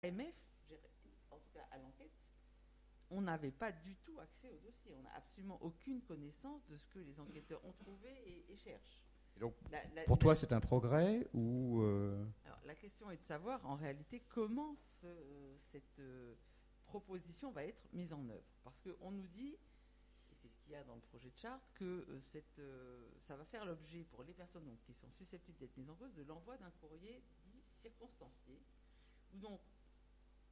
AMF, en tout cas à l'enquête, on n'avait pas du tout accès au dossier. On n'a absolument aucune connaissance de ce que les enquêteurs ont trouvé et cherchent. Et donc, pour toi, c'est un progrès ou Alors, la question est de savoir en réalité comment cette proposition va être mise en œuvre. Parce qu'on nous dit, et c'est ce qu'il y a dans le projet de charte, que ça va faire l'objet pour les personnes donc, qui sont susceptibles d'être mises en cause de l'envoi d'un courrier dit circonstancié, ou donc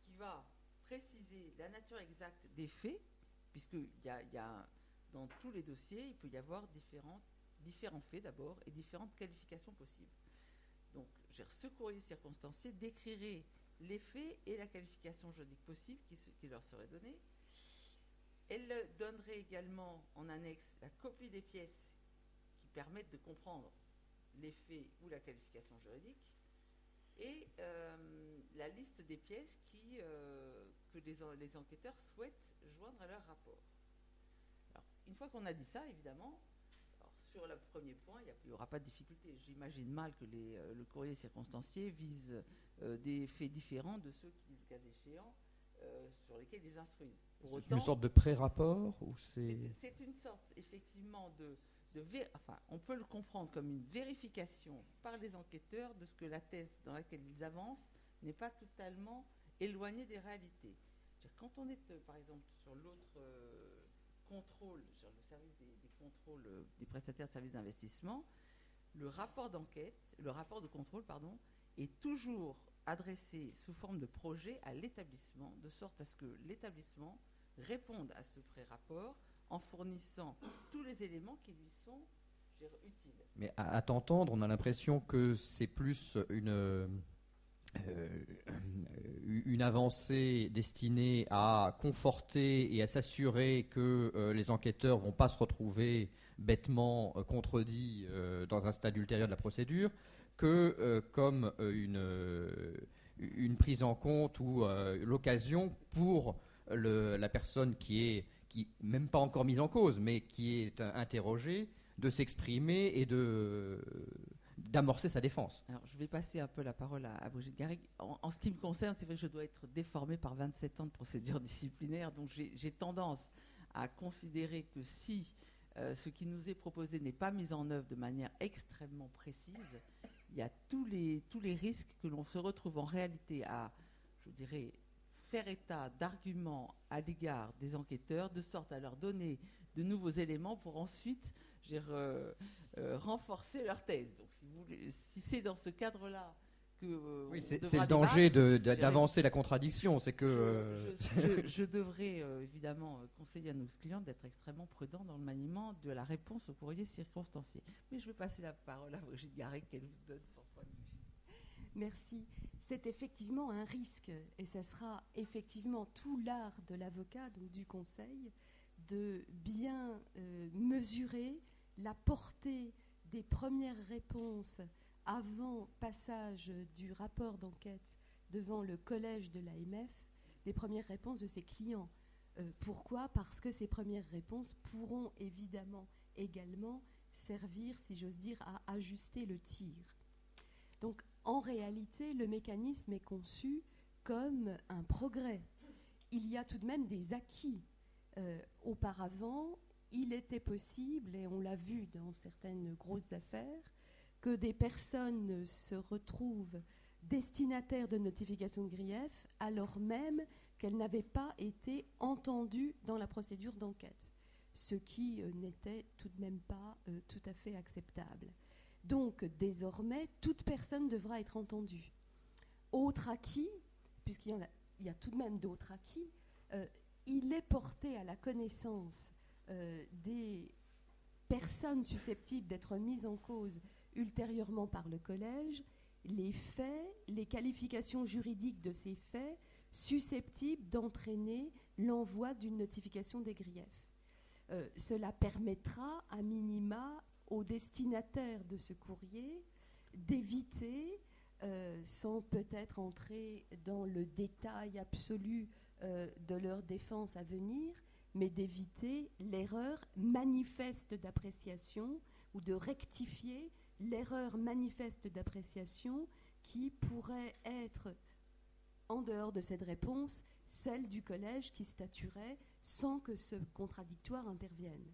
qui va préciser la nature exacte des faits, puisqu'il y a dans tous les dossiers, il peut y avoir différents faits d'abord et différentes qualifications possibles. Donc, ce courrier circonstancié décrirait les faits et la qualification juridique possible qui leur serait donnée. Elle donnerait également en annexe la copie des pièces qui permettent de comprendre les faits ou la qualification juridique et la liste des pièces que les enquêteurs souhaitent joindre à leur rapport. Alors, une fois qu'on a dit ça, évidemment, sur le premier point, il n'y aura pas de difficulté. J'imagine mal que le courrier circonstancié vise des faits différents de ceux qui, le cas échéant, sur lesquels ils instruisent. Pour autant, une sorte de pré-rapport ou c'est une sorte, effectivement, enfin, on peut le comprendre comme une vérification par les enquêteurs de ce que la thèse dans laquelle ils avancent n'est pas totalement éloignée des réalités. Quand on est, par exemple, sur l'autre contrôle, sur le service des contrôles des prestataires de services d'investissement, le rapport de contrôle, est toujours adressé sous forme de projet à l'établissement, de sorte à ce que l'établissement réponde à ce pré-rapport en fournissant tous les éléments qui lui sont utiles. Mais à t'entendre, on a l'impression que c'est plus une avancée destinée à conforter et à s'assurer que les enquêteurs ne vont pas se retrouver bêtement contredits dans un stade ultérieur de la procédure, que comme une prise en compte ou l'occasion pour la personne qui même pas encore mise en cause, mais qui est interrogée, de s'exprimer et d'amorcer sa défense. Alors, je vais passer un peu la parole à Brigitte Garrigue. En ce qui me concerne, c'est vrai que je dois être déformée par 27 ans de procédure disciplinaire, donc j'ai tendance à considérer que si ce qui nous est proposé n'est pas mis en œuvre de manière extrêmement précise, il y a tous les risques que l'on se retrouve en réalité à, je dirais, faire état d'arguments à l'égard des enquêteurs, de sorte à leur donner de nouveaux éléments pour ensuite renforcer leur thèse. Donc, si c'est dans ce cadre-là que oui, c'est le danger d'avancer la contradiction, c'est que je devrais évidemment conseiller à nos clients d'être extrêmement prudents dans le maniement de la réponse au courrier circonstancié. Mais je vais passer la parole à Brigitte Garrigue, qu'elle vous donne son point de vue. Merci. C'est effectivement un risque, et ça sera effectivement tout l'art de l'avocat, donc du conseil, de bien mesurer la portée des premières réponses avant passage du rapport d'enquête devant le collège de l'AMF, des premières réponses de ses clients. Pourquoi ? Parce que ces premières réponses pourront évidemment également servir, si j'ose dire, à ajuster le tir. Donc, en réalité, le mécanisme est conçu comme un progrès. Il y a tout de même des acquis. Auparavant, il était possible, et on l'a vu dans certaines grosses affaires, que des personnes se retrouvent destinataires de notification de grief alors même qu'elles n'avaient pas été entendues dans la procédure d'enquête, ce qui n'était tout de même pas tout à fait acceptable. Donc, désormais, toute personne devra être entendue. Autre acquis, puisqu'il y a tout de même d'autres acquis, il est porté à la connaissance des personnes susceptibles d'être mises en cause ultérieurement par le collège, les faits, les qualifications juridiques de ces faits susceptibles d'entraîner l'envoi d'une notification des griefs. Cela permettra, à minima, aux destinataires de ce courrier d'éviter, sans peut-être entrer dans le détail absolu de leur défense à venir, mais d'éviter l'erreur manifeste d'appréciation ou de rectifier l'erreur manifeste d'appréciation qui pourrait être en dehors de cette réponse, celle du collège qui statuerait sans que ce contradictoire intervienne.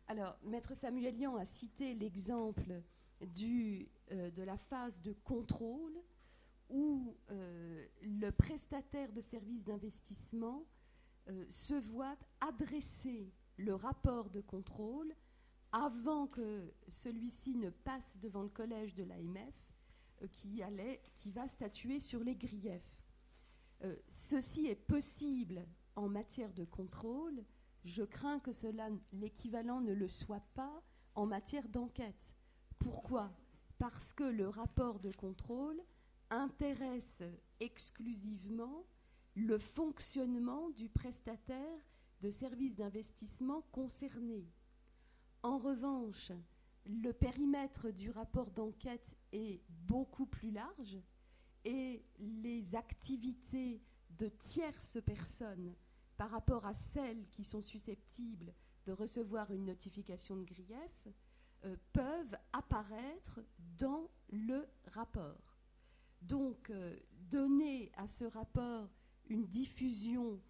Alors, Maître Samuelian a cité l'exemple de la phase de contrôle où le prestataire de services d'investissement se voit adresser le rapport de contrôle avant que celui-ci ne passe devant le collège de l'AMF qui va statuer sur les griefs. Ceci est possible en matière de contrôle. Je crains que l'équivalent ne le soit pas en matière d'enquête. Pourquoi ? Parce que le rapport de contrôle intéresse exclusivement le fonctionnement du prestataire de services d'investissement concerné. En revanche, le périmètre du rapport d'enquête est beaucoup plus large et les activités de tierces personnes par rapport à celles qui sont susceptibles de recevoir une notification de grief peuvent apparaître dans le rapport. Donc, donner à ce rapport une diffusion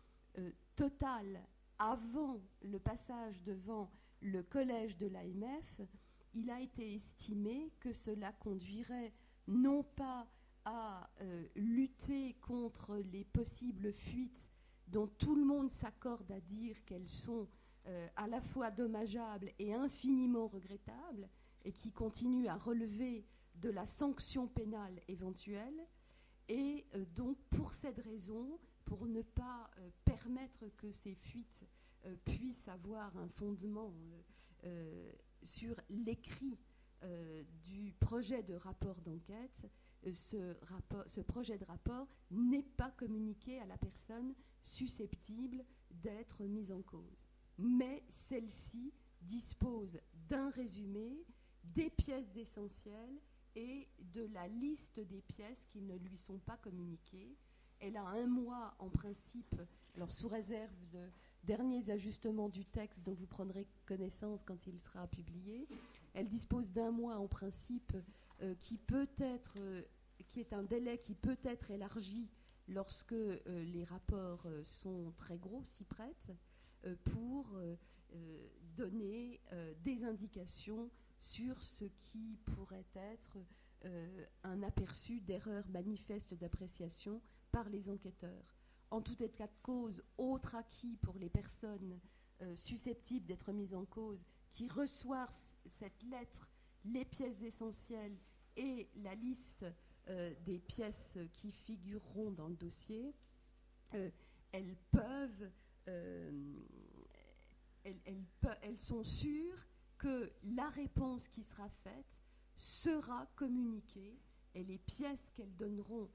totale avant le passage devant le collège de l'AMF, il a été estimé que cela conduirait non pas à lutter contre les possibles fuites dont tout le monde s'accorde à dire qu'elles sont à la fois dommageables et infiniment regrettables, et qui continuent à relever de la sanction pénale éventuelle. Et donc, pour cette raison, pour ne pas permettre que ces fuites puissent avoir un fondement sur l'écrit du projet de rapport d'enquête, ce projet de rapport n'est pas communiqué à la personne susceptible d'être mise en cause. Mais celle-ci dispose d'un résumé, des pièces essentielles et de la liste des pièces qui ne lui sont pas communiquées. Elle a 1 mois en principe, alors sous réserve de derniers ajustements du texte dont vous prendrez connaissance quand il sera publié. Elle dispose d'1 mois en principe qui est un délai qui peut être élargi lorsque les rapports sont très gros, s'y prêtent, pour donner des indications sur ce qui pourrait être un aperçu d'erreur manifeste d'appréciation par les enquêteurs. En tout état de cause, autre acquis pour les personnes susceptibles d'être mises en cause qui reçoivent cette lettre, les pièces essentielles et la liste des pièces qui figureront dans le dossier, elles sont sûres que la réponse qui sera faite sera communiquée et les pièces qu'elles donneront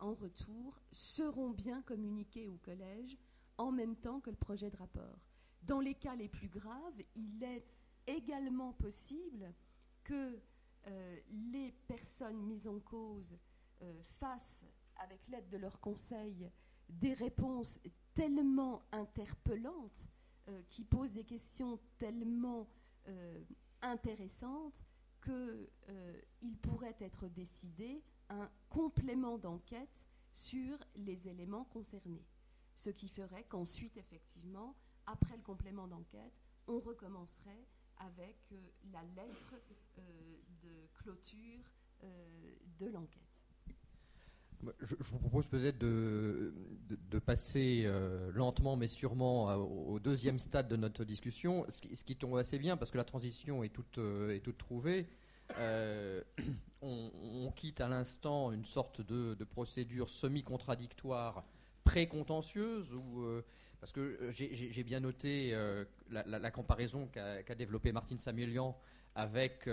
en retour seront bien communiquées au collège en même temps que le projet de rapport. Dans les cas les plus graves, il est également possible que les personnes mises en cause fassent, avec l'aide de leur conseil, des réponses tellement interpellantes, qui posent des questions tellement intéressantes, qu'il pourrait être décidé un complément d'enquête sur les éléments concernés. Ce qui ferait qu'ensuite, effectivement, après le complément d'enquête, on recommencerait avec la lettre de clôture de l'enquête. Je vous propose peut-être de passer lentement mais sûrement au deuxième stade de notre discussion, ce qui tombe assez bien parce que la transition est toute trouvée. On quitte à l'instant une sorte de procédure semi-contradictoire pré-contentieuse parce que j'ai bien noté la comparaison qu'a développée Martine Samuelian avec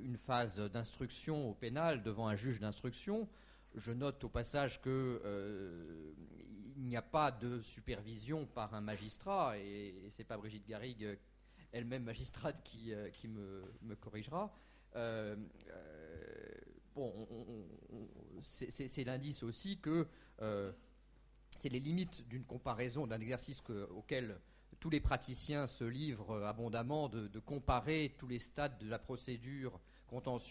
une phase d'instruction au pénal devant un juge d'instruction. Je note au passage qu'il n'y a pas de supervision par un magistrat, et ce n'est pas Brigitte Garrigue, elle-même magistrate, qui me corrigera. C'est l'indice aussi que c'est les limites d'une comparaison, d'un exercice auquel tous les praticiens se livrent abondamment, de comparer tous les stades de la procédure contentieuse